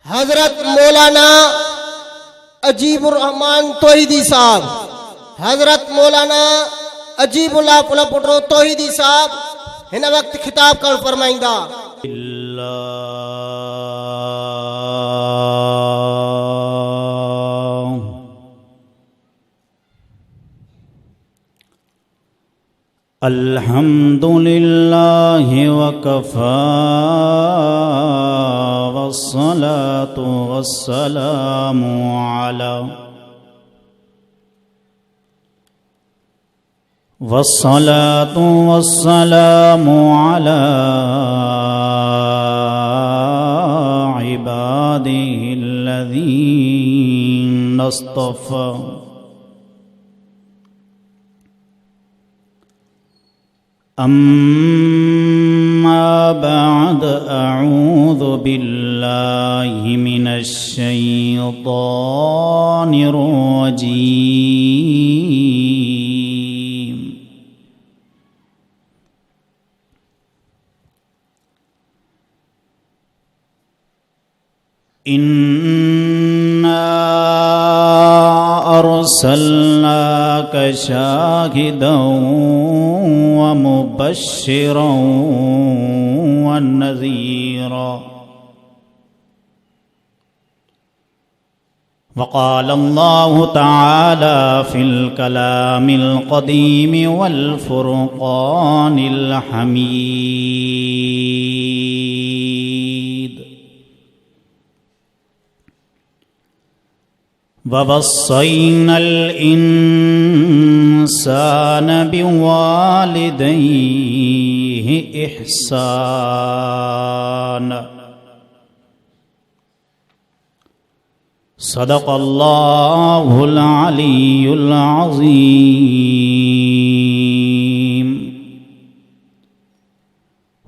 हजरत मौलाना अजीबुर तोहीदी साहब, हजरत मौलाना अजीबुल्लाह पुटरो तोहीदी साहब इन वक्त खिताब कर फरमाइंदा। अल्हम्दुलिल्लाहि वकफा वस्सलातु वस्सलामु अला वस्सलातु वस्सलामु अला इबादिहिल्लज़ीना इस्तफ़ा। अम्मा बअद अऊज़ु बिल्लाहि मिनश शैतानिर रजीम। इन्ना अर्सलनाका शाहिदन व मुबश्शिरन व नज़ीरा। वक़ाल अल्लाहु तआला फ़िल कलामिल क़दीम वल फ़ुरक़ानिल हमीद। ववस्सैनल इंसान बिवालिदैहि इहसाना। सदक़ल्लाहुल अलियुल अज़ीम।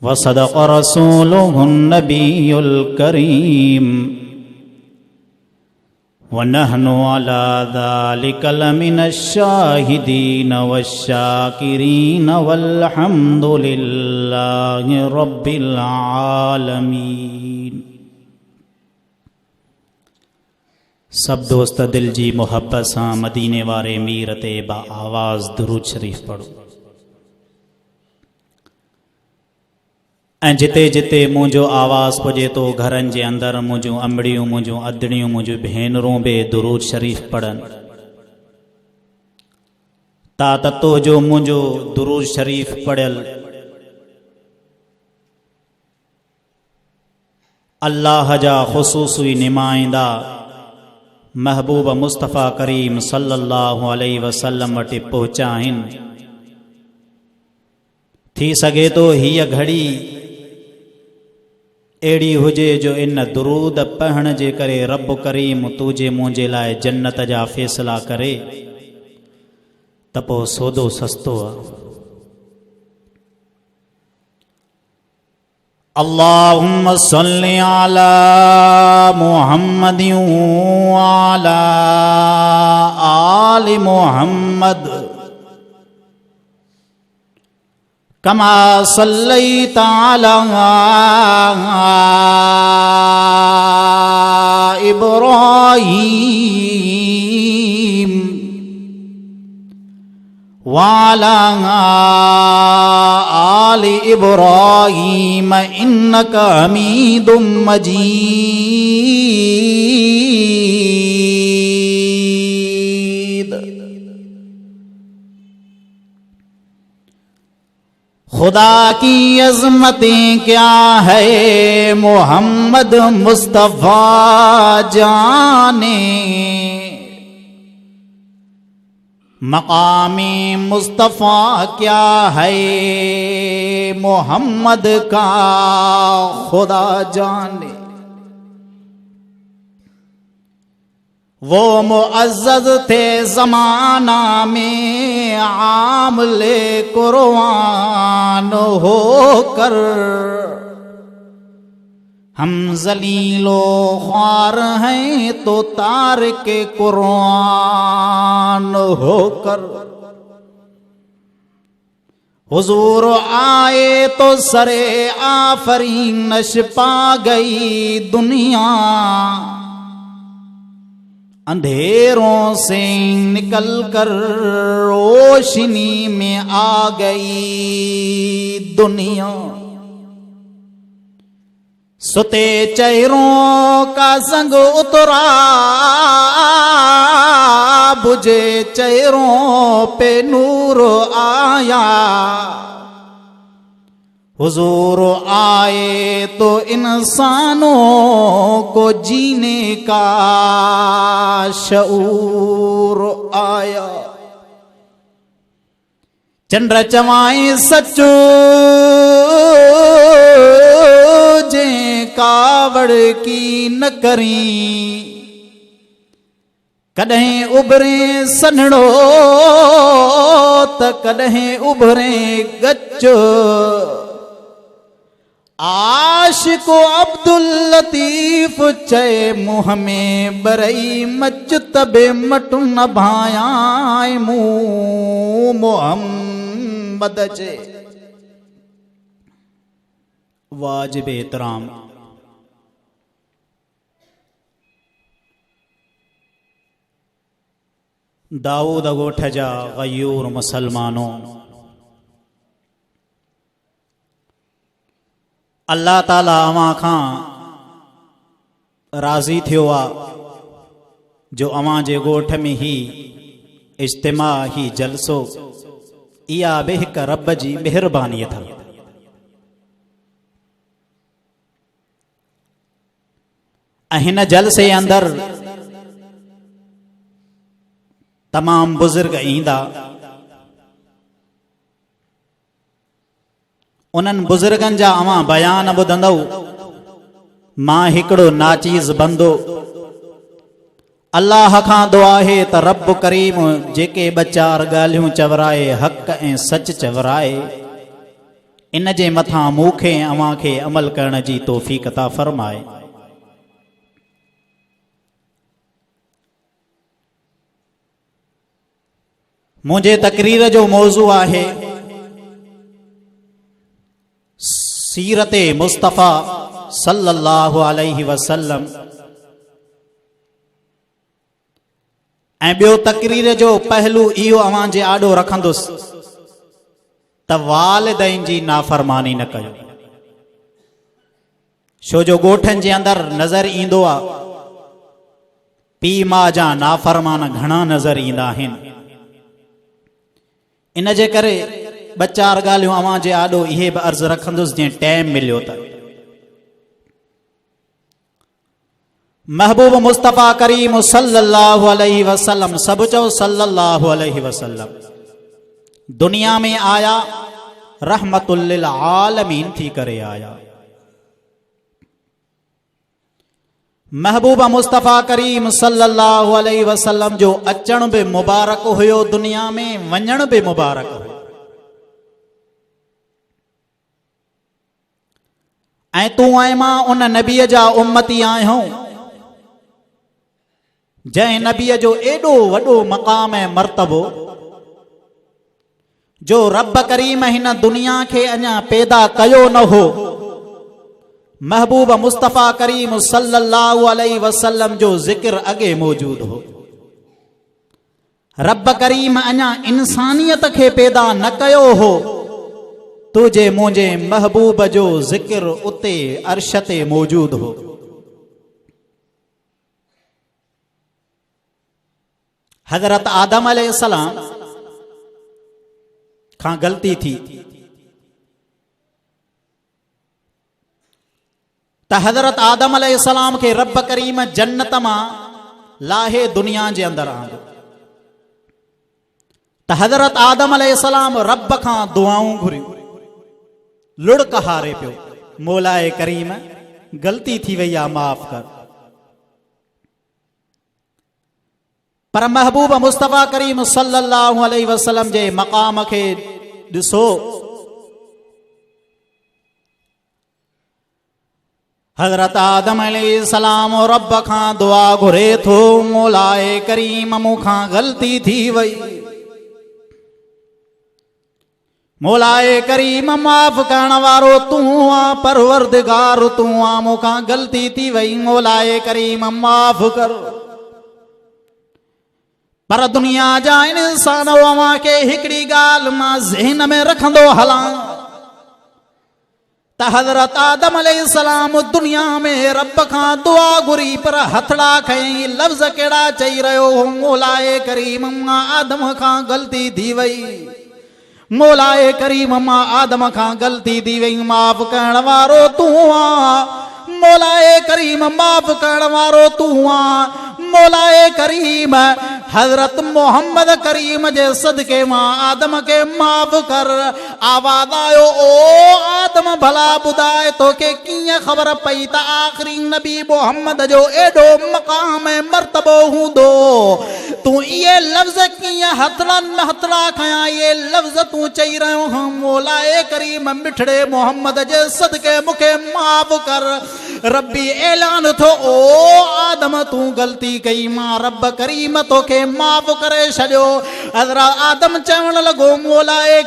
व सदक़ रसूलुहुन नबियुल करीम। वनहनु अला ज़ालिका लमिनश शाहिदीन वश्शाकिरीन वल्हम्दुलिल्लाहि रब्बिल आलमीन। सब दोस्त दिल जी मोहब्बत सां मदीने वारे मीर ते बा आवाज़ दुरूद शरीफ़ पढ़ो। ऐं जिते जिते मुंहिंजो आवाज़ पुॼे तो घरनि जे अंदरि मुंहिंजूं अंबड़ियूं, मुंहिंजूं अदड़ियूं, मुंहिंजूं भेनरूं बि दुरूद शरीफ़ पढ़नि। ता ततो जो मुंहिंजो दुरूद शरीफ़ पढ़ियल अल्लाह जा ख़ुसूसी निमाइंदा महबूब मुस्तफ़ा करीम सल्लल्लाहु अलैहि वसल्लम वटि पहुचा आहिनि। थी सघे तो हीअ घड़ी अहिड़ी हुजे जो इन दुरूद पढ़ण जे करे रब करीम तुझे मुंहिंजे लाइ जन्नत जा फ़ैसिला करे त पोइ सौदो सस्तो आहे। अल्लाहुम्मा सल्लि अला मुहम्मदिन व अला आलि मुहम्मद कमा सल्लैता अला इब्राहीम व अला आलि इब्राहीम इन्नका हमीदुम मजीद। खुदा की अज़मतें क्या है मोहम्मद मुस्तफ़ा जाने। मकामे मुस्तफ़ा क्या है मोहम्मद का खुदा जाने। वो मुअज़्ज़ज़ थे ज़माना में आमले कुरआन होकर। हम ज़लीलो ख्वार हैं तो तारिके कुरआन होकर। हुजूर आए तो सरे आफरीनश पा गई दुनिया, अंधेरों से निकल कर रोशनी में आ गई दुनिया। सुते चेहरों का संग उतरा, बुझे चेहरों पे नूर आया। हुजूर आए तो इंसानों को जीने का शऊर आया। चंद्र चवाए सचो जे कावड़ की न करी, कॾहिं उभरे सन्हड़ो त कॾहिं उभरे गच। आशिको अब्दुल लतीफ चए मुँह में बरई मच तबे मटु न भायाए मुँह मोहम्मद चे। वाजिब एहतराम दाऊद ॻोठ जा गयूर मुसलमानों, अल्लाह ताला अवां खां राज़ी थियो आहे जो अवां जे ॻोठ में ही इज्तिमा ही जलसो इहा बि हिक रब जी महिरबानी अथव। हिन जलसे अंदर तमाम बुजुर्ग ईंदा। उन्हनि बुजुर्गनि जा अवां बयान ॿुधंदव। मां हिकिड़ो नाचीज़ बंदो अल्लाह खां दुआ आहे त रब करीम जेके ॿ चार ॻाल्हियूं चवराए हक़ ऐं सच चवराए, इन जे मथां मूंखे अवां खे अमल करण जी तौफ़ीक़ अता फ़रमाए। मुझे तकरीर जो मौजू आहे सीरत मुस्तफ़ा सल्लल्लाहु अलैहि वसल्लम। ऐं ॿियो तकरीर जो पहलू इहो अवां जे आॾो रखंदुसि त वालिदैन जी नाफ़रमानी न कयो। छो जो ॻोठनि जे अंदरि नज़र ईंदो आहे पीउ माउ जा नाफ़रमान घणा नज़र ईंदा आहिनि। इन जे करे ॿ चार ॻाल्हियूं अवां जे आॾो इहे बि अर्ज़ु रखंदुसि जीअं टाइम मिलियो त। महबूब मुस्तफ़ा करीम सल्लल्लाहु अलैहि वसल्लम, सभु चओ सल्लल्लाहु अलैहि वसल्लम, दुनिया में आया रहमतुल लिल आलमीन थी करे आया। महबूब मुस्तफ़ा करीम सल्लल्लाहु अलैहि वसल्लम जो अचण भी मुबारक हुयो, दुनिया में वञण भी मुबारक हुयो। ऐं तूं ऐं मां उन नबीअ जा उम्मती आहियूं जंहिं नबीअ जो एॾो वॾो मक़ाम ऐं मर्तबो जो रब करीम हिन दुनिया खे अञा पैदा कयो न हो। महबूब मुस्तफ़ा करीम सल्लल्लाहु अलैहि वसल्लम जो ज़िक्र अगे मौजूद हो। रब करीम अञा इंसानियत खे पैदा न कयो हो, तुझे मुझे महबूब जो ज़िक्र उते अर्श ते मौजूद हो। हज़रत आदम अलैहिस्सलाम खां ग़लती थी त हज़रत आदम अलैहिस्सलाम के रब करीम जन्नत मां लाहे दुनिया जे अंदर आंदो। त हज़रत आदम अलैहिस्सलाम रब खां दुआऊं घुरियूं, लुड़क हारे पियो, मौलाए करीम गलती थी वई आहे, माफ़ कर। पर महबूब मुस्तफ़ा करीम सल्लल्लाहु अलैहि वसल्लम जे मक़ाम खे ॾिसो। हज़रत आदम अलैहिस्सलाम रब खां दुआ घुरे थो, मौलाए करीम मूंखां ग़लती थी वई, मौलाए करीम माफ़ करण वारो तूं आ, परवरदिगार तूं आ, मूंखां ग़लती थी वई, मौलाए करीम माफ़ कर। पर दुनिया जा इंसान अवां खे हिकिड़ी ॻाल्हि मां ज़हन में रखंदो हलां त हज़रत आदम अलैहिस्सलाम दुनिया में रब खां दुआ घुरी पर हथड़ा खयईं, लफ़्ज़ कहिड़ा चई रहियो हो, मौलाए करीम मां आदम खां ग़लती थी वई, मौलाए करीम मां आदम खां ग़लती थी वई, माफ़ करण वारो तूं आ, मौलाए करीम माफ़ करण वारो तूं आ, मौलाए करीम हजरत मोहम्मद करीम जे सदके मां आदम के माफ़ कर। आवाज़ आयो, ओ आदम भला ॿुधाए तोखे कीअं ख़बर पई त आख़िरी नबी मोहम्मद जो एॾो मक़ाम ऐं मर्तबो हूंदो, तूं इहे लफ़्ज़ कीअं हथड़ा खयां, इहे लफ़्ज़ तूं चई रहियो हुं, मौलाए करीम मिठड़े मोहम्मद जे सदके मूंखे माफ़ कर। रब्बी ऐलान थो, ओ आदम तूं ग़लती कई, मां रब करीम तोखे माफ़ करे छॾियो। हज़रत आदम चवण लॻो, मौलाए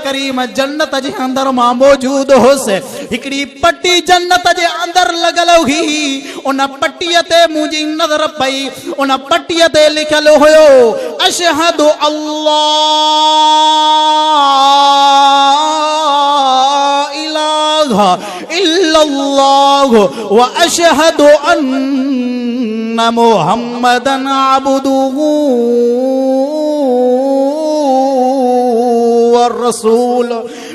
करीम जन्नत जे अंदर मां मौजूद हुउसि, हिकिड़ी पटी जन्नत जे अंदर लॻल हुई, उन पटीअ ते मुंहिंजी नज़र पई, उन पटीअ ते लिखियल हुयो, अशहदु अल्लाह इलाहा इल्लल्लाह व अशहदु अन्न मुहम्मदन अब्दुहु व रसूल।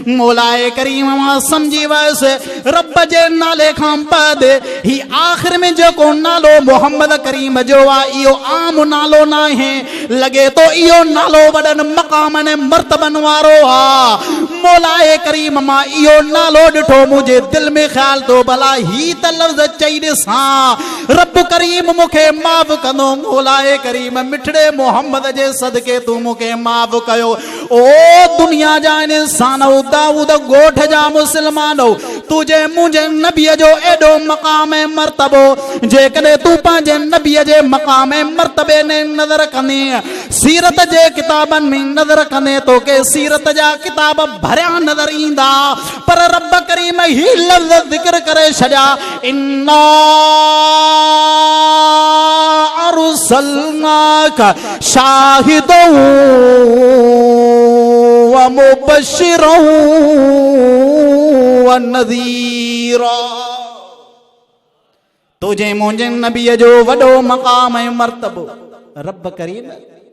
मौलाए करीम मां समझी वयसि, रब जे नाले खां बाद ही आख़िर में जेको नालो मोहम्मद करीम जो आहे इहो आम नालो न आहे, लॻे थो इहो नालो वॾनि मक़ामनि ऐं मर्तबनि वारो आहे। मौलाए करीम मां इहो नालो ॾिठो, मुंहिंजे दिलि में ख़्याल थो, भला ही त लफ़्ज़ चई ॾिसां रब करीम मूंखे माफ़ कंदो। मौलाए करीम मिठड़े मोहम्मद जे सदके तूं मूंखे माफ़ कयो। ओ दुनिया जा इंसान, दाऊद गोठ जा मुसलमानो, तुझे मुंहिंजे नबीअ जो एॾो मक़ाम ऐं मर्तबो, जेकॾहिं तूं पंहिंजे नबीअ जे मक़ाम ऐं मर्तबे ने नज़र कंदे, सीरत जे किताबनि में नज़र कंदे, तोखे सीरत जा किताब भरिया नज़र ईंदा, पर रब करीम ही लफ़्ज़ ज़िक्र करे छॾिया, इन्ना अरसलनाका शाहिदन व मुबश्शिरन व नज़ीरा। तुझे मुंहिंजे नबीअ जो वॾो मक़ाम ऐं मर्तबो, रब करीम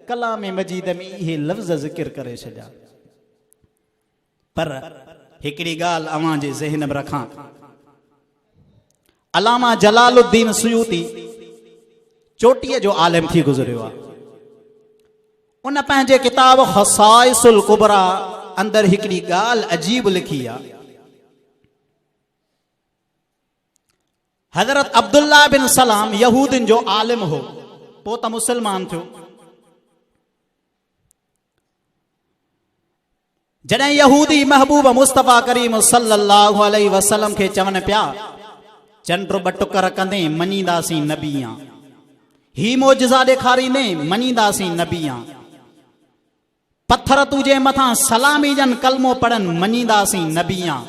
कलाम मजीद में इहे लफ़्ज़ ज़िक्र करे छॾिया। पर हिकिड़ी ॻाल्हि अवां जे ज़हन में रखां, अलामा जलालुद्दीन सुयूती चोटीअ जो आलिम थी गुज़रियो आहे, उन पंहिंजे किताब ख़साइसुल कुबरा अंदर हिकिड़ी ॻाल्हि अजीब लिखी आहे। हज़रत अब्दुल्ला बिन सलाम यहूदिन जो आलिम हो, पोइ त मुसलमान थियो। जॾहिं यहूदी महबूब मुस्तफ़ा करीम सल्लल्लाहु अलैहि वसल्लम खे चवनि पिया, चंड ॿ टुकर कंदे मञीदासीं नबी आं, ही मोजिज़ा ॾेखारींदे मञीदासीं नबी आं, पत्थर तुंहिंजे मथां सलामी जन कलमो पढ़नि मञीदासीं नबी आं,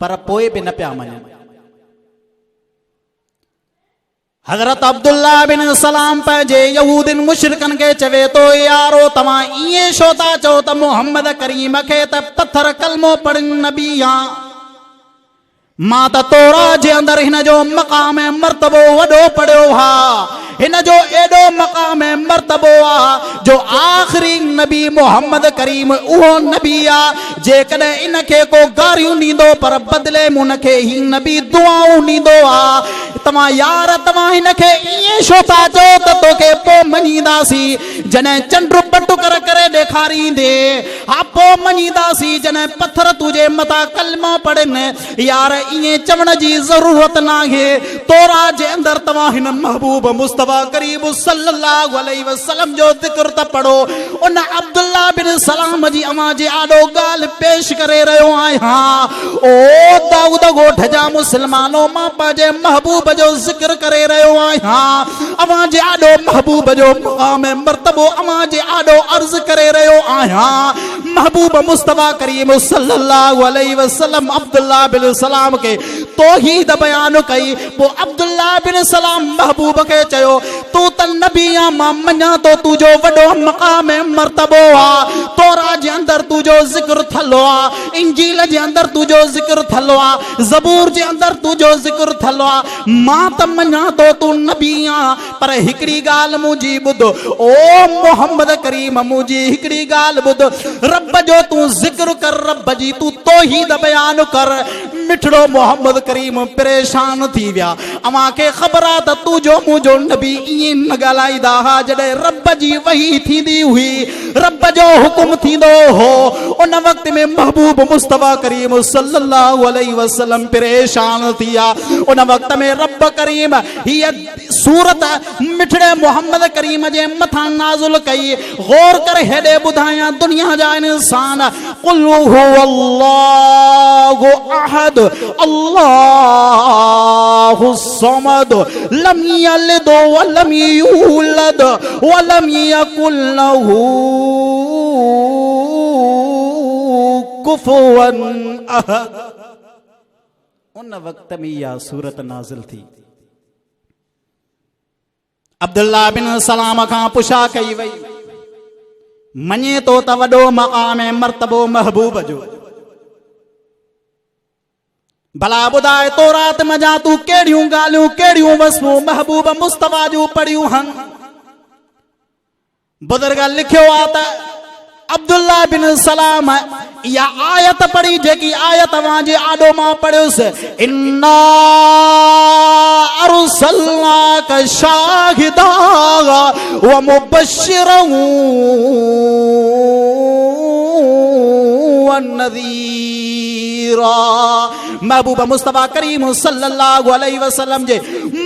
पर पोइ बि न पिया मञनि। हज़रत अब्दुल्ला बिन सलाम पंहिंजे यहूदिन मुशरिकन खे चवे थो, यारो तव्हां ईअं छो था चओ त मोहम्मद करीम खे त पत्थर कलमो पढ़नि नबी आं, मां त तौरात जे अंदर हिन जो मक़ाम ऐं मर्तबो वॾो पढ़ियो हा, हिन जो एॾो मक़ाम ऐं मर्तबो आहे जो आख़िरी नबी मोहम्मद करीम उहो नबी आहे, जेकॾहिं इन खे को गारियूं ॾींदो पर बदिले में उनखे ही नबी दुआऊं ॾींदो आहे। तव्हां यार तव्हां हिन खे ईअं छो था चओ त तोखे पोइ मञीदासीं जॾहिं चंड ॿ टुकर करे ॾेखारींदे, हा पोइ मञीदासीं जॾहिं पत्थर तुंहिंजे मथां कलमा पढ़नि। यार ईअं चवण जी ज़रूरत न आहे, तौरात जे अंदर तव्हां हिन महबूब मुस्तफ़ा मुस्तफा करीम सल्लल्लाहु अलैहि वसल्लम जो जिक्र त पढ़ो उन अब्दुल्ला बिन सलाम जी अमा जे आडो गाल पेश करे रहो आहियां। ओ दाऊद गोठ जा मुसलमानो मां पाजे महबूब जो जिक्र करे रहो आहियां। अमा जे आडो महबूब जो मकाम मर्तबो अमा जे आडो अर्ज करे रहो आहियां। महबूब मुस्तफा करीम सल्लल्लाहु अलैहि वसल्लम अब्दुल्ला बिन सलाम के तौहीद बयान कई। वो अब्दुल्ला बिन सलाम महबूब के चयो तू त नबिया मां मञा तो तुझो वडो मकाम मर्तबो आ। तोरा जे अंदर तुझो जिक्र थलो आ, इंजील जे अंदर तुझो जिक्र थलो आ, ज़बूर जे अंदर तुझो जिक्र थलो आ। मां त मञा तो तू नबिया पर हिकड़ी गाल मुजी बुध ओ मोहम्मद करीम मुजी हिकड़ी गाल बुध रब जो तू जिक्र कर, रब जी तू तौहीद बयान कर। मिठड़ो मोहम्मद करीम परेशान थी विया। अमा के खबर आ त तू जो मुझो नबी इए न ॻाल्हाईंदा हा जॾहिं रब जी वही थींदी हुई, रब जो हुकुम थींदो हो। उन वक्त में महबूब मुस्तफा करीम सल्लल्लाहु अलैहि वसल्लम परेशान थिया। उन वक्त में रब करीम हीअ सूरत मिठड़े मोहम्मद करीम जे मथां नाज़िल कई। गौर कर हेॾे ॿुधायां दुनिया जा इंसान कुल हुवल्लाहु अहद अल्लाहु समद लम यलिद व लम यूलद व लम यकुल लहू कुफुवन अहद। उन वक्त में यह सूरत नाज़िल थी। अब्दुल्ला बिन सलाम खां पुछा कई वई मञे तो त वॾो मक़ाम मर्तबो महबूब जो, भला ॿुधाए तो रात मजा तू केड़ियूं ॻाल्हियूं केड़ियूं वसफूं महबूब मुस्तफा जूं पढ़ियूं हन। बुज़ुर्ग लिखियो आ त अब्दुल्ला बिन सलाम या आयत पढ़ी जेकी आयत वहां जे आडो मां पढ़ियुसि इन्ना अरसलनाक शाहिदा व मुबश्शिरन व नज़ीरा। महबूब मुस्तफा करीम सल्लल्लाहु अलैहि वसल्लम जे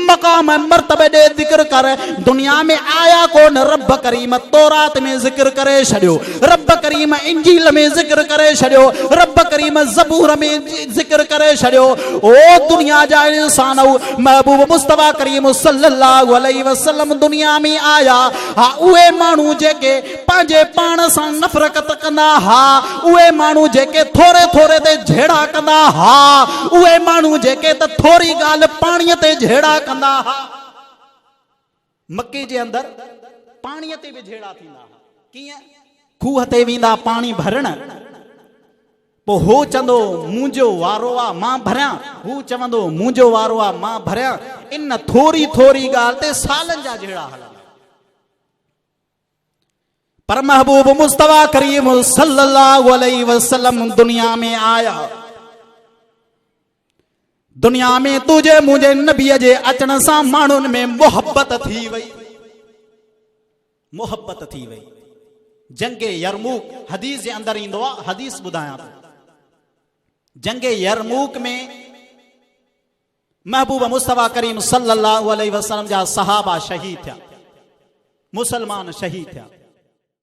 मकाम मर्तबे दे जिक्र कर। दुनिया में आया कौन रब करीम तौरात में जिक्र करे छड़ियो, रब करीम इंजील में जिक्र करे छड़ियो, रब करीम ज़बूर में जिक्र करे छड़ियो। ओ दुनिया जा इंसान महबूब मुस्तफा करीम सल्लल्लाहु अलैहि वसल्लम दुनिया में आया हा। उहे मानू जेके पांजे पान सां नफरत कंदा हा, उहे मानू जेके थोरे थोरे ते झेड़ा कंदा हा, उहे मानू जेके त थोरी गाल पाणीअ ते झेड़ा कंदा हा। मक्के जे अंदर पाणीअ ते भी झेड़ा थींदा हा। कीअं खूह ते वेंदा पाणी भरण, पो हो चंदो मुंहिंजो वारो आ मां भरियां, हू चवंदो मुंहिंजो वारो आ मां भरियां। इन थोरी थोरी ॻाल्हि ते सालनि जा झेड़ा हलंदा। पर महबूब मुस्तफा करीम सल्लल्लाहु अलैहि वसल्लम दुनिया में आया। दुनिया में तुझे मुझे नबी जे अचण सां माण्हुनि में मोहब्बत थी वई, मोहब्बत थी वई। जंगे यरमूक हदीस जे अंदर ईंदो आहे, हदीस ॿुधायां थो। जंगे यरमूक में महबूब मुस्तफा करीम सल्लल्लाहु अलैहि वसल्लम जा सहाबा शहीद थिया, मुसलमान शहीद थिया।